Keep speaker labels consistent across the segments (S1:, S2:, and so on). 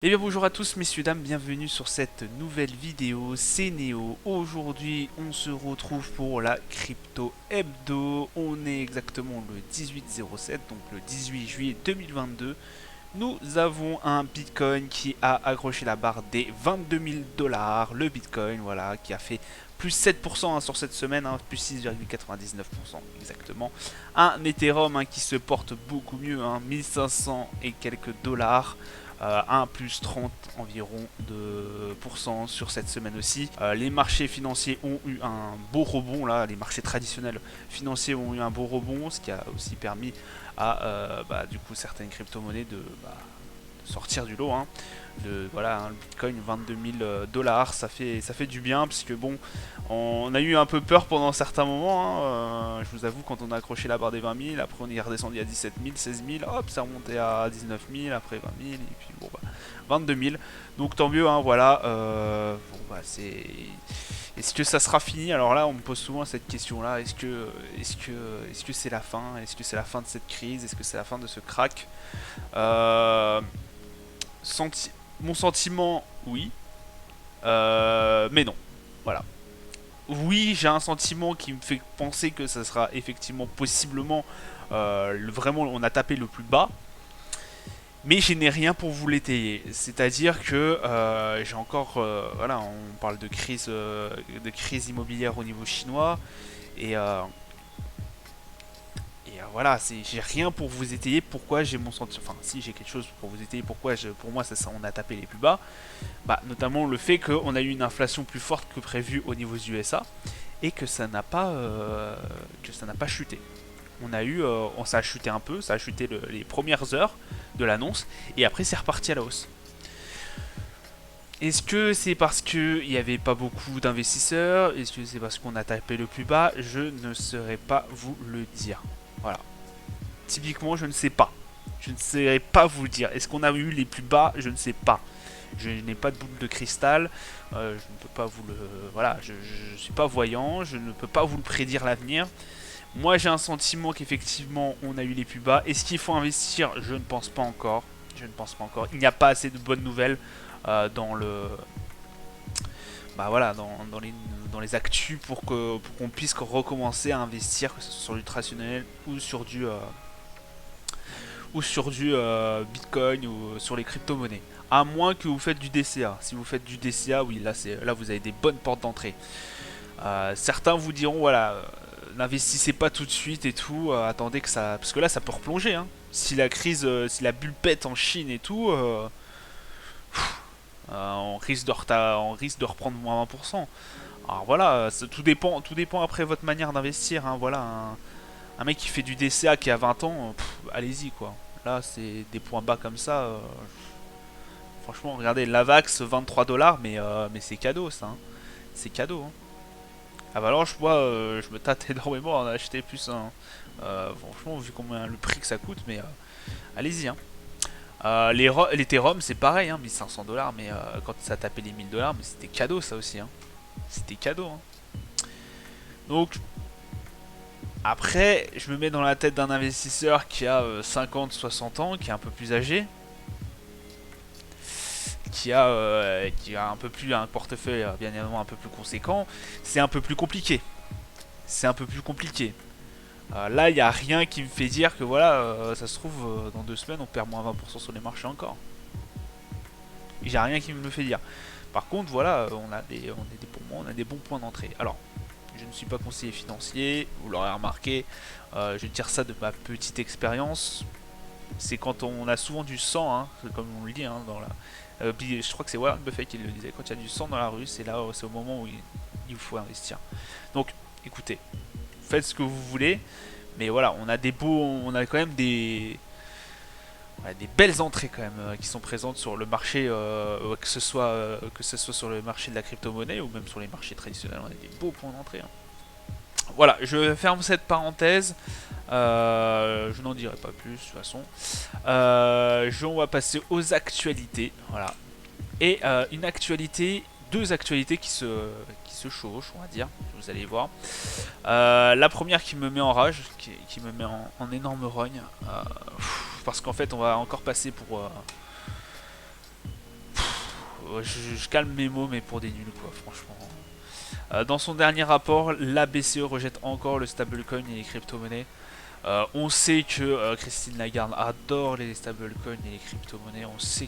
S1: Eh bien bonjour à tous messieurs dames, bienvenue sur cette nouvelle vidéo, c'est Néo. Aujourd'hui on se retrouve pour la crypto hebdo, on est exactement le 18/07, donc le 18 juillet 2022. Nous avons un bitcoin qui a accroché la barre des 22 000 dollars, le bitcoin voilà, qui a fait plus 7% sur cette semaine, plus 6,99% exactement. Un Ethereum qui se porte beaucoup mieux, 1500 et quelques dollars. Un plus 30 environ de pourcents sur cette semaine aussi. Les marchés financiers ont eu un beau rebond là, les marchés traditionnels financiers ont eu un beau rebond, ce qui a aussi permis à du coup certaines crypto-monnaies de sortir du lot. Voilà, le Bitcoin 22 000 dollars, ça fait du bien parce que bon, on a eu un peu peur pendant certains moments. Je vous avoue, quand on a accroché la barre des 20 000, après on est redescendu à 17 000, 16 000, hop, ça remontait à 19 000, après 20 000, et puis bon, 22 000. Donc tant mieux, voilà. C'est. Est-ce que ça sera fini? Alors là, on me pose souvent cette question-là. Est-ce que c'est la fin? Est-ce que c'est la fin de cette crise? Est-ce que c'est la fin de ce crack? Euh, senti Mon sentiment, oui. Mais non. Voilà. Oui, j'ai un sentiment qui me fait penser que ça sera effectivement possiblement vraiment on a tapé le plus bas. Mais je n'ai rien pour vous l'étayer. C'est-à-dire que j'ai encore, voilà, on parle de crise immobilière au niveau chinois et voilà, j'ai rien pour vous étayer pourquoi j'ai mon sentiment. Enfin, si j'ai quelque chose pour vous étayer pourquoi pour moi on a tapé les plus bas. Notamment le fait qu'on a eu une inflation plus forte que prévu au niveau des USA et que ça n'a pas chuté. Ça a chuté un peu, ça a chuté les premières heures de l'annonce et après c'est reparti à la hausse. Est-ce que c'est parce qu'il n'y avait pas beaucoup d'investisseurs? Est-ce que c'est parce qu'on a tapé le plus bas? Je ne saurais pas vous le dire. Voilà. Typiquement, je ne sais pas. Je ne saurais pas vous le dire. Est-ce qu'on a eu les plus bas? Je ne sais pas. Je n'ai pas de boule de cristal. Je ne peux pas vous le. Voilà, je ne suis pas voyant. Je ne peux pas vous le prédire l'avenir. Moi, j'ai un sentiment qu'effectivement, on a eu les plus bas. Est-ce qu'il faut investir? Je ne pense pas encore. Je ne pense pas encore. Il n'y a pas assez de bonnes nouvelles dans le. Voilà, dans les actus pour qu'on puisse recommencer à investir, que ce soit sur du traditionnel ou sur du Bitcoin ou sur les crypto-monnaies. À moins que vous faites du DCA. Si vous faites du DCA, oui, là vous avez des bonnes portes d'entrée. Certains vous diront, voilà, n'investissez pas tout de suite et tout, attendez que ça. Parce que là, ça peut replonger. Si la crise, si la bulle pète en Chine et tout, on risque de reprendre moins 20%. Alors voilà, tout dépend après votre manière d'investir. Voilà, un mec qui fait du DCA qui a 20 ans, allez-y quoi. Là, c'est des points bas comme ça. Franchement, regardez, l'Avax 23 dollars, mais c'est cadeau ça. C'est cadeau. Alors je vois, je me tâte énormément à en acheter plus un. Franchement, vu combien le prix que ça coûte, mais allez-y. L'Ethereum, c'est pareil, 1500 dollars, mais quand ça tapait les 1000 dollars, mais c'était cadeau ça aussi. C'était cadeau. Donc, après, je me mets dans la tête d'un investisseur qui a 50-60 ans, qui est un peu plus âgé, qui a un peu plus un portefeuille bien évidemment un peu plus conséquent. C'est un peu plus compliqué. C'est un peu plus compliqué. Là, il n'y a rien qui me fait dire que voilà, ça se trouve, dans 2 semaines, on perd moins 20% sur les marchés encore. J'ai rien qui me le fait dire. Par contre, voilà, pour moi, on a des bons points d'entrée. Alors, je ne suis pas conseiller financier, vous l'aurez remarqué. Je tire ça de ma petite expérience. C'est quand on a souvent du sang, comme on le dit dans la. Je crois que c'est Warren Buffett qui le disait. Quand il y a du sang dans la rue, c'est au moment où il faut investir. Donc, écoutez, faites ce que vous voulez, mais voilà, on a quand même des belles entrées quand même qui sont présentes sur le marché, que ce soit sur le marché de la crypto-monnaie ou même sur les marchés traditionnels, on a des beaux points d'entrée. Voilà, je ferme cette parenthèse. Je n'en dirai pas plus de toute façon. On va passer aux actualités. Voilà. Et deux actualités qui se chevauchent, on va dire. Vous allez voir. La première qui me met en rage, qui me met en énorme rogne. Parce qu'en fait, on va encore passer je calme mes mots, mais pour des nuls, quoi, franchement. Dans son dernier rapport, la BCE rejette encore le stablecoin et les crypto-monnaies. On sait que Christine Lagarde adore les stablecoins et les crypto-monnaies. On sait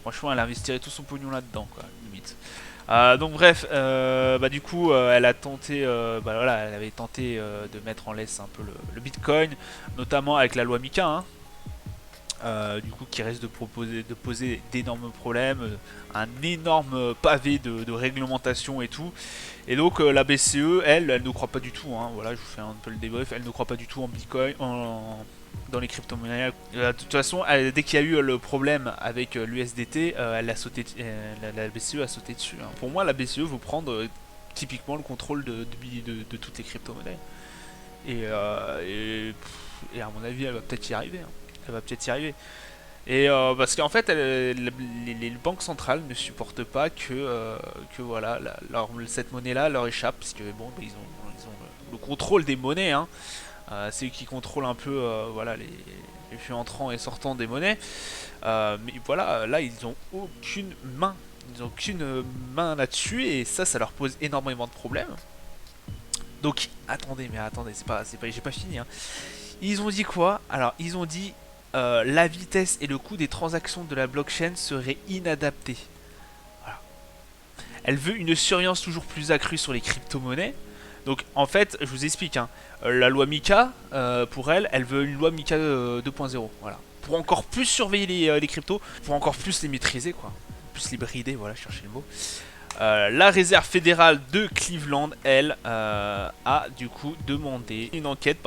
S1: franchement, elle investirait tout son pognon là-dedans, quoi, limite. Donc bref, du coup, elle a tenté, voilà, elle avait tenté de mettre en laisse un peu le Bitcoin, notamment avec la loi MiCA, hein, du coup, qui risque de poser d'énormes problèmes, un énorme pavé de réglementation et tout. Et donc la BCE, elle ne croit pas du tout, hein, voilà, je vous fais un peu le débrief, elle ne croit pas du tout en Bitcoin, dans les crypto-monnaies. De toute façon, dès qu'il y a eu le problème avec l'USDT, la BCE a sauté dessus, hein. Pour moi, la BCE veut prendre typiquement le contrôle de toutes les crypto-monnaies. Et à mon avis, elle va peut-être y arriver, hein. Elle va peut-être y arriver. Et parce qu'en fait, les banques centrales ne supportent pas que voilà, cette monnaie-là leur échappe, parce que bon, ils ont le contrôle des monnaies, hein. C'est eux qui contrôlent un peu voilà, les flux entrants et sortants des monnaies. Mais voilà, là, ils n'ont aucune main. Ils n'ont aucune main là-dessus, et ça leur pose énormément de problèmes. Donc, attendez, j'ai pas fini, hein. Ils ont dit quoi? Alors, ils ont dit la vitesse et le coût des transactions de la blockchain seraient inadaptés. Voilà. Elle veut une surveillance toujours plus accrue sur les crypto-monnaies. Donc en fait, je vous explique, hein, la loi MiCA, pour elle veut une loi MiCA 2.0. Voilà. Pour encore plus surveiller les cryptos, pour encore plus les maîtriser, quoi. Plus les brider, voilà, chercher le mot. La réserve fédérale de Cleveland, elle, a du coup demandé une enquête,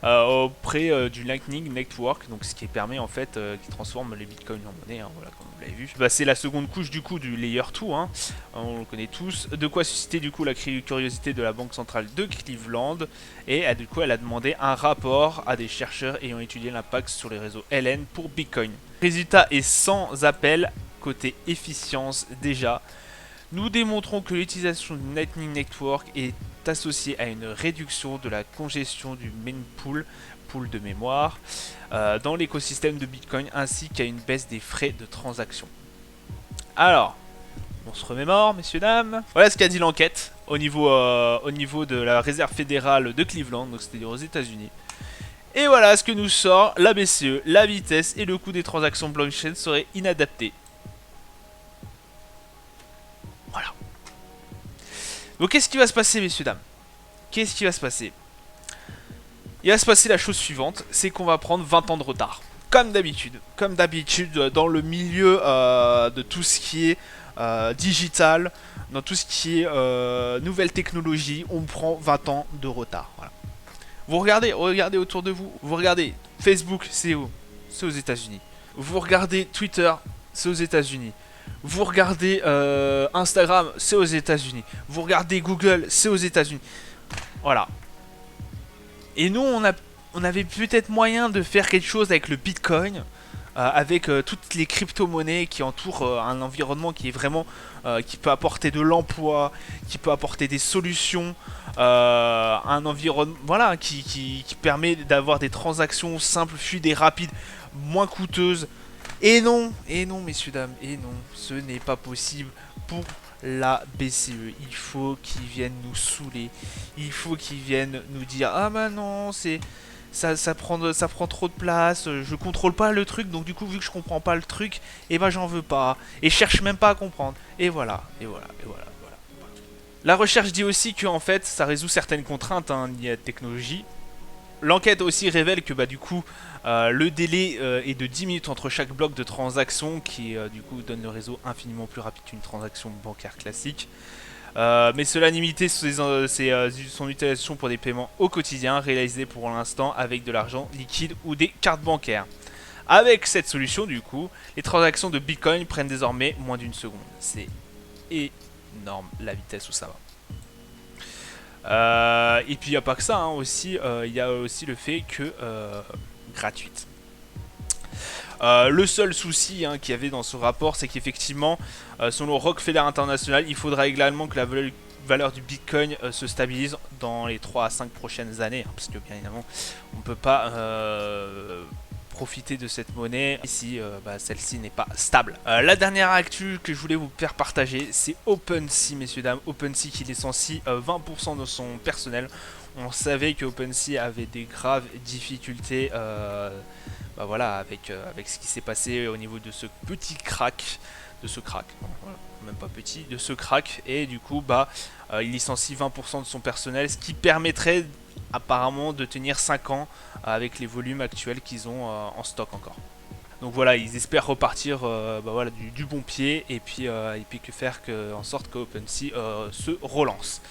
S1: auprès du Lightning Network, donc ce qui permet en fait, qui transforme les bitcoins en monnaie, hein, voilà, comme vous l'avez vu. C'est la seconde couche du coup du layer 2, hein, on le connaît tous. De quoi susciter du coup la curiosité de la banque centrale de Cleveland, et du coup elle a demandé un rapport à des chercheurs ayant étudié l'impact sur les réseaux LN pour Bitcoin. Le résultat est sans appel côté efficience déjà. Nous démontrons que l'utilisation du Lightning Network est associée à une réduction de la congestion du mempool, pool de mémoire, dans l'écosystème de Bitcoin, ainsi qu'à une baisse des frais de transaction. Alors, on se remémore, messieurs, dames. Voilà ce qu'a dit l'enquête au niveau de la réserve fédérale de Cleveland, donc c'est-à-dire aux États-Unis. Et voilà ce que nous sort la BCE, la vitesse et le coût des transactions blockchain seraient inadaptés. Voilà. Donc qu'est-ce qui va se passer, messieurs, dames? Qu'est-ce qui va se passer? Il va se passer la chose suivante, c'est qu'on va prendre 20 ans de retard. Comme d'habitude dans le milieu de tout ce qui est digital, dans tout ce qui est nouvelle technologie, on prend 20 ans de retard. Voilà. Vous regardez autour de vous, vous regardez Facebook, c'est où? C'est aux États-Unis. Vous regardez Twitter, c'est aux États-Unis. Vous regardez Instagram, c'est aux États-Unis. Vous regardez Google, c'est aux États-Unis. Voilà. Et nous, on avait peut-être moyen de faire quelque chose avec le Bitcoin, avec toutes les crypto-monnaies qui entourent un environnement qui est vraiment, qui peut apporter de l'emploi, qui peut apporter des solutions, un environnement, voilà, qui permet d'avoir des transactions simples, fluides et rapides, moins coûteuses. Et non, messieurs, dames, et non, ce n'est pas possible pour la BCE. Il faut qu'ils viennent nous saouler. Il faut qu'ils viennent nous dire: ah bah non, ça prend trop de place, je contrôle pas le truc, donc du coup, vu que je comprends pas le truc, et bah j'en veux pas. Et je cherche même pas à comprendre. Et voilà. La recherche dit aussi que en fait, ça résout certaines contraintes, hein, liées à la technologie. L'enquête aussi révèle que du coup le délai est de 10 minutes entre chaque bloc de transaction, qui du coup donne le réseau infiniment plus rapide qu'une transaction bancaire classique. Mais cela limite son utilisation pour des paiements au quotidien réalisés pour l'instant avec de l'argent liquide ou des cartes bancaires. Avec cette solution, du coup, les transactions de Bitcoin prennent désormais moins d'une seconde. C'est énorme la vitesse où ça va. Et puis il n'y a pas que ça, hein, aussi, il y a aussi le fait que gratuite. Le seul souci, hein, qu'il y avait dans ce rapport, c'est qu'effectivement, selon Rockefeller International, il faudra également que la valeur du Bitcoin se stabilise dans les 3 à 5 prochaines années, hein, parce que bien évidemment, on ne peut pas profiter de cette monnaie si celle-ci n'est pas stable. La dernière actu que je voulais vous faire partager, c'est OpenSea, messieurs dames. OpenSea qui licencie 20% de son personnel. On savait que OpenSea avait des graves difficultés avec ce qui s'est passé au niveau de ce petit crack. Non, voilà, même pas petit, de ce crack. Et du coup, il licencie 20% de son personnel, ce qui permettrait apparemment de tenir 5 ans avec les volumes actuels qu'ils ont en stock encore. Donc voilà, ils espèrent repartir du bon pied et puis que faire en sorte que OpenSea se relance.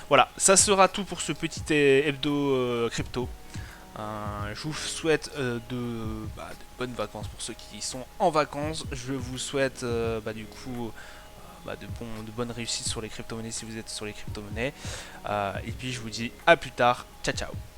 S1: Voilà, ça sera tout pour ce petit hebdo crypto. Je vous souhaite de bonnes vacances pour ceux qui sont en vacances. Je vous souhaite de bonnes réussites sur les crypto-monnaies si vous êtes sur les crypto-monnaies. Et puis je vous dis à plus tard. Ciao ciao.